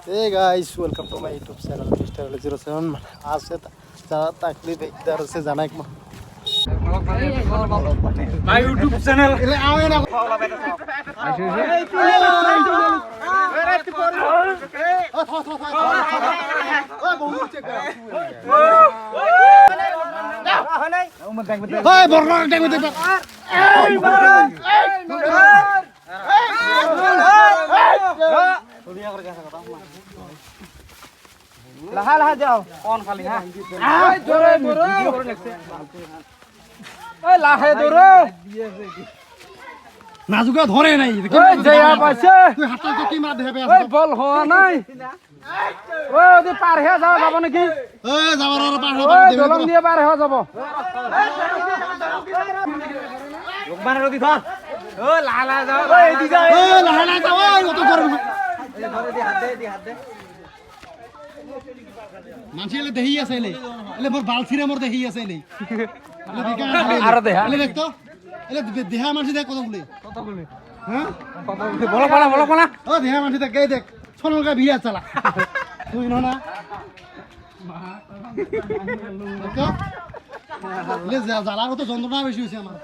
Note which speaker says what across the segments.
Speaker 1: Hey guys, welcome to my YouTube channel Mr. 07 आज से ज़्यादा तकलीफ इधर से जाना एक
Speaker 2: My YouTube channel.
Speaker 3: লাহা যাও কোন খালি হ্যাঁ এই ধরে এই লাহে ধরে
Speaker 1: নাজুকা ধরে নাই
Speaker 3: ওই জয়া পাইছে
Speaker 1: তুই হাতে তো কি মার দেবে
Speaker 3: ওই বল হওয়া নাই ওই ওদি পার হয়ে যাও যাব নাকি
Speaker 1: এই যাবার আর পার
Speaker 3: ওই দলং দিয়ে পার হয়ে যাব
Speaker 2: লোকমান রদি ধর ও লালা যাও
Speaker 3: ওই দিগা
Speaker 1: এই লাহানা যাও ওই অত গরম
Speaker 3: ধরে দি হাত দে
Speaker 1: মানছি এলে দেহি আছে এলে এলে মোর বাল ছিরে মোর দেহি আছে এলে এলে দিকা
Speaker 3: আর দেহা
Speaker 1: এলে দেখ তো এলে দেহা মানছি দেখ কত গুলি হ্যাঁ
Speaker 3: বলো কোনা
Speaker 1: ও দেহা মানছি দেখ এই দেখ সোনলকা ভিড়া চালা তুই না দেখো এলে জ্বালার তো যন্ত্রণা বেশি হইছে আমার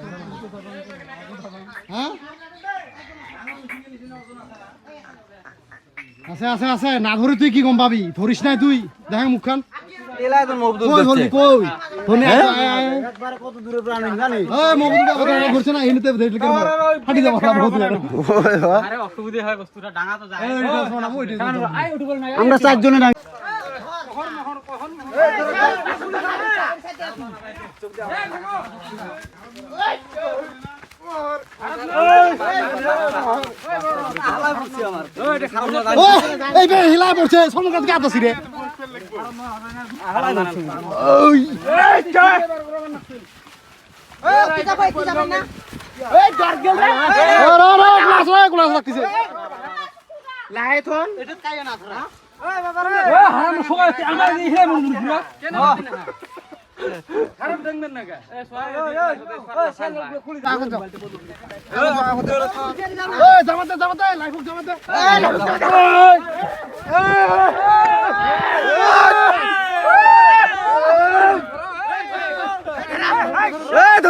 Speaker 1: হ্যাঁ আছে আছে আছে না ধরে তুই কি গম পাবি ধরিস নাই তুই দেখ মুখখান
Speaker 3: এলা তো মবদুল
Speaker 1: কই ধরলি কই ধরে
Speaker 3: একবার কত দূরে প্রাণ জানিস
Speaker 1: এই মবদুল কথা ধরছ না এনতে দেখলি কেন ফাটি যাব না বহুত
Speaker 2: আরে অসুবিধা হয় বস্তুটা ডাঙা তো যায়
Speaker 1: আমরা চারজনে না এই বে হিলা পড়ছে সোম কাজ কে আতছি রে ওই এই জয়
Speaker 3: এই কি যাবে না এই ডর গেল রে
Speaker 1: গ্লাস রাখতিছে
Speaker 3: লাহে থন এটা কাই না ধরা ওই বাবা রে
Speaker 2: এ হারাম সোয়া আমরা এই হে মুর পুরা কেন হারাম দেখবেন না কা এ সোয়া
Speaker 3: ওই সাল খুলি যা
Speaker 1: এই জামাতে লাইফ জামাতে
Speaker 3: এই